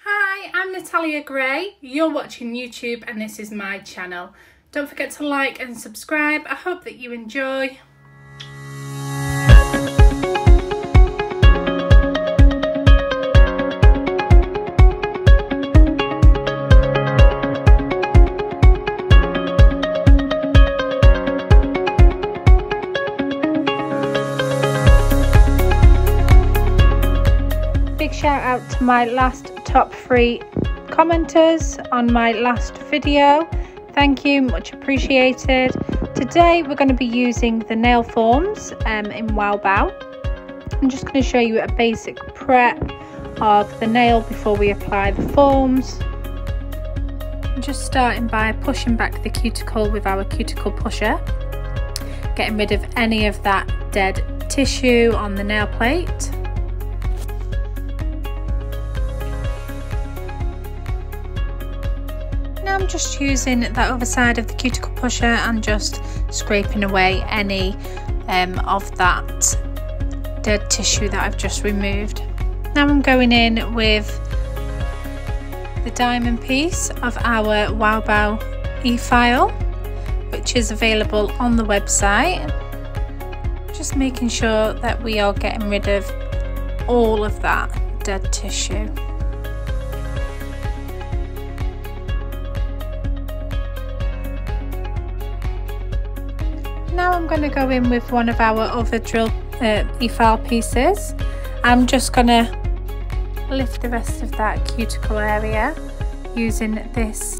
Hi, I'm Natalia Gray. You're watching YouTube and this is my channel. Don't forget to like and subscribe. I hope that you enjoy. Big shout out to my last top 3 commenters on my last video. Thank you, much appreciated. Today we're going to be using the nail forms in Wow Bow. I'm just going to show you a basic prep of the nail before we apply the forms. I'm just starting by pushing back the cuticle with our cuticle pusher, getting rid of any of that dead tissue on the nail plate. I'm just using that other side of the cuticle pusher and just scraping away any of that dead tissue that I've just removed. Now I'm going in with the diamond piece of our Wow Bow e-file, which is available on the website. Just making sure that we are getting rid of all of that dead tissue. Now I'm going to go in with one of our other drill e-file pieces. I'm just going to lift the rest of that cuticle area using this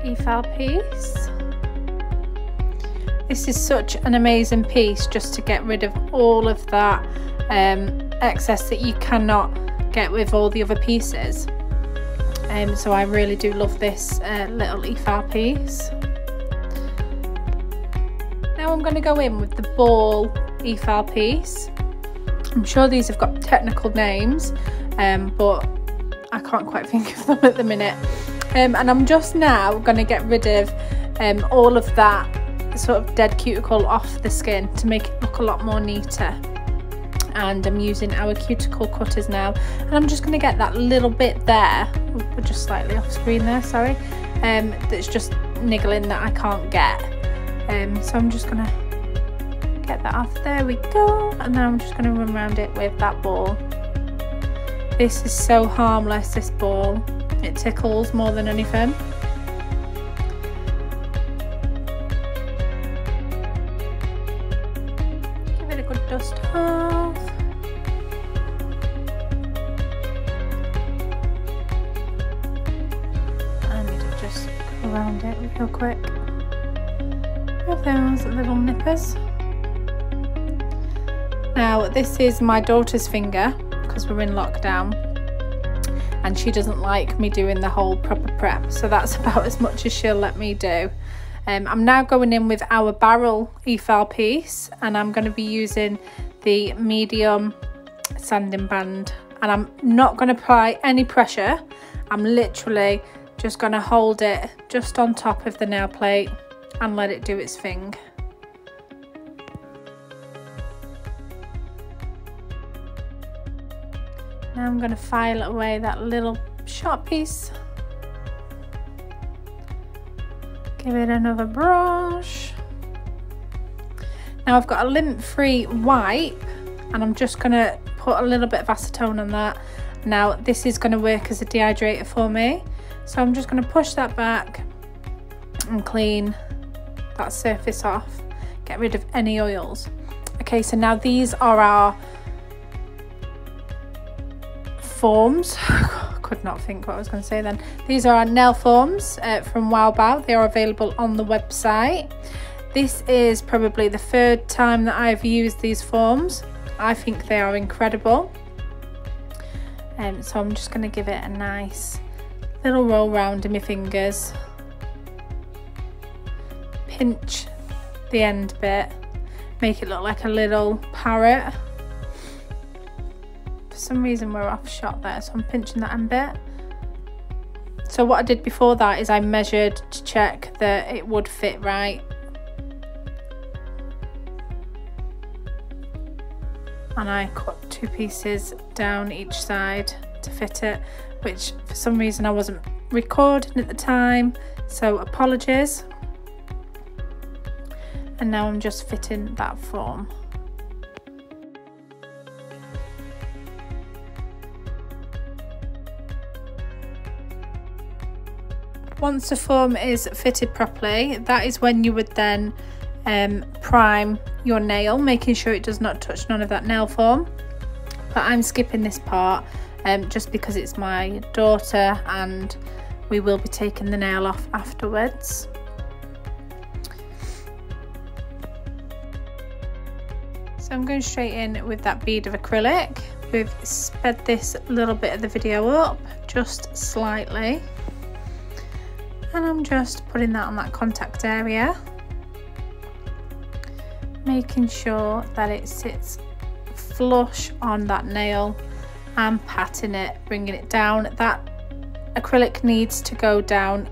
e-file piece. This is such an amazing piece just to get rid of all of that excess that you cannot get with all the other pieces. So I really do love this little e-file piece. Now I'm going to go in with the ball e-file piece. I'm sure these have got technical names, but I can't quite think of them at the minute. And I'm just now going to get rid of all of that sort of dead cuticle off the skin to make it look a lot more neater. And I'm using our cuticle cutters now, and I'm just going to get that little bit there, we're just slightly off screen there, sorry, that's just niggling that I can't get. So I'm just going to get that off. There we go. And then I'm just going to run around it with that ball. This is so harmless, this ball. It tickles more than anything. Give it a good dust off. And just go around it real quick with those little nippers. Now this is my daughter's finger because we're in lockdown and she doesn't like me doing the whole proper prep, so that's about as much as she'll let me do. I'm now going in with our barrel e-file piece, and I'm going to be using the medium sanding band, and I'm not going to apply any pressure. I'm literally just going to hold it just on top of the nail plate and let it do its thing. Now I'm going to file away that little sharp piece. Give it another brush. Now I've got a lint-free wipe, and I'm just going to put a little bit of acetone on that. Now this is going to work as a dehydrator for me, so I'm just going to push that back and clean that surface off, get rid of any oils. Okay, so now these are our forms. Could not think what I was going to say then. These are our nail forms from Wow Bow. They are available on the website. This is probably the 3rd time that I've used these forms. I think they are incredible. So I'm just going to give it a nice little roll round in my fingers. Pinch the end bit, make it look like a little parrot. For some reason we're off shot there, so I'm pinching that end bit. So what I did before that is I measured to check that it would fit right. And I cut 2 pieces down each side to fit it, which for some reason I wasn't recording at the time, so apologies. And now I'm just fitting that form. Once the form is fitted properly, that is when you would then prime your nail, making sure it does not touch none of that nail form. But I'm skipping this part just because it's my daughter and we will be taking the nail off afterwards. So I'm going straight in with that bead of acrylic. We've sped this little bit of the video up just slightly, and I'm just putting that on that contact area, making sure that it sits flush on that nail and patting it, bringing it down. That acrylic needs to go down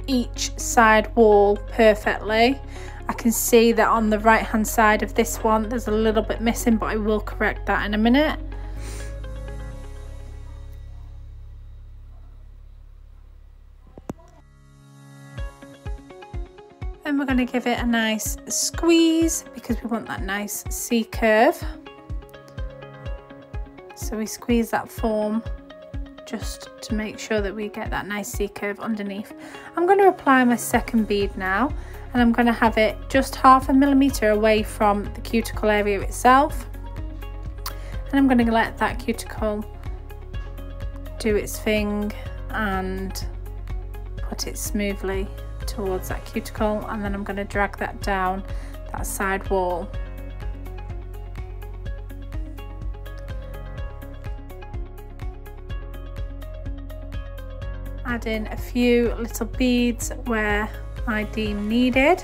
each side wall perfectly. I can see that on the right hand side of this one there's a little bit missing, but I will correct that in a minute. Then we're going to give it a nice squeeze because we want that nice C curve. So we squeeze that form just to make sure that we get that nice C curve underneath. I'm going to apply my second bead now, and I'm going to have it just 0.5 millimeter away from the cuticle area itself. And I'm going to let that cuticle do its thing and put it smoothly towards that cuticle, and then I'm going to drag that down that side wall. Add in a few little beads where I deem needed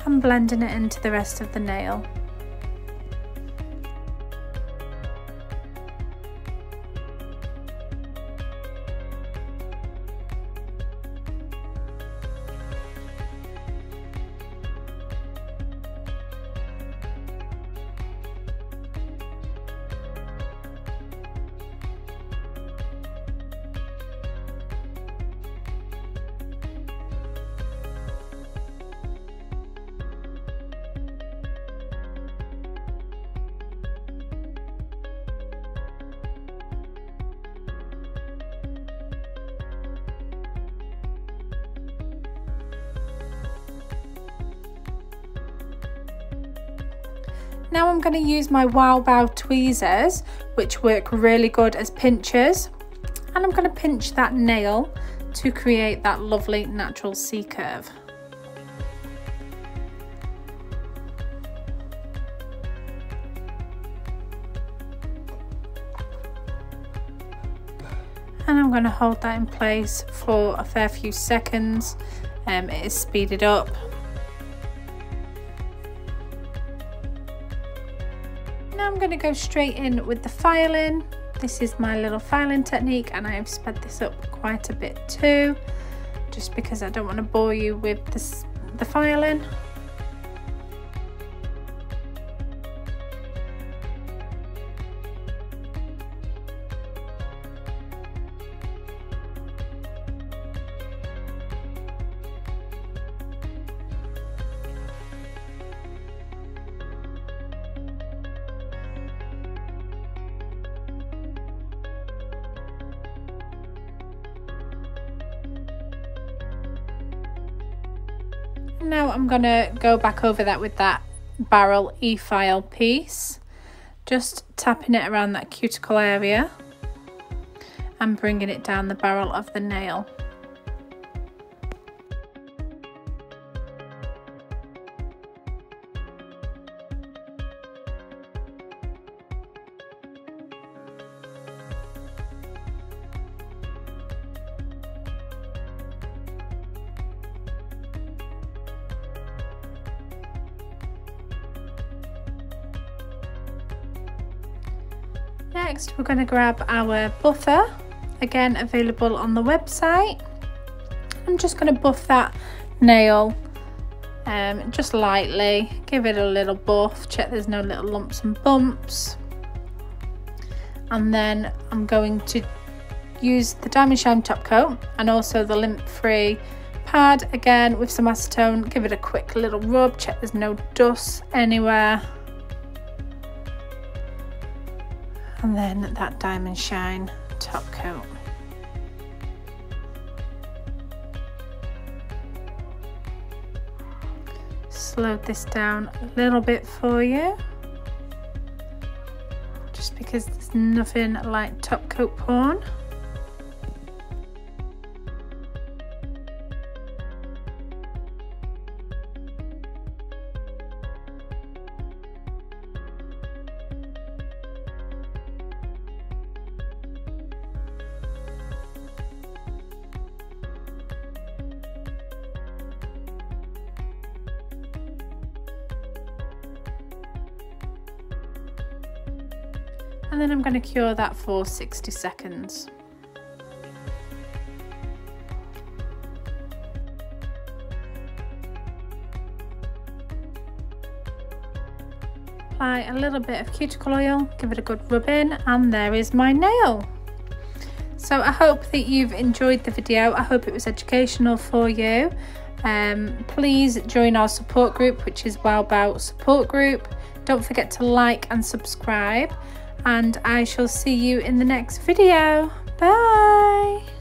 and blending it into the rest of the nail. Now I'm going to use my Wow Bow tweezers, which work really good as pinchers, and I'm going to pinch that nail to create that lovely natural C curve. And I'm going to hold that in place for a fair few seconds. It is speeded up. Now I'm going to go straight in with the filing. This is my little filing technique, and I have sped this up quite a bit too, just because I don't want to bore you with the filing. Now I'm going to go back over that with that barrel e-file piece, just tapping it around that cuticle area and bringing it down the barrel of the nail. Next, we're going to grab our buffer, again available on the website. I'm just going to buff that nail just lightly, give it a little buff, check there's no little lumps and bumps, and then I'm going to use the Diamond Shine top coat and also the lint-free pad again with some acetone. Give it a quick little rub, check there's no dust anywhere. And then that Diamond Shine top coat. Slow this down a little bit for you, just because there's nothing like top coat porn. And then I'm going to cure that for 60 seconds. Apply a little bit of cuticle oil, give it a good rub in, and there is my nail. So I hope that you've enjoyed the video. I hope it was educational for you. Please join our support group, which is Wow Bow Support Group. Don't forget to like and subscribe. And I shall see you in the next video. Bye!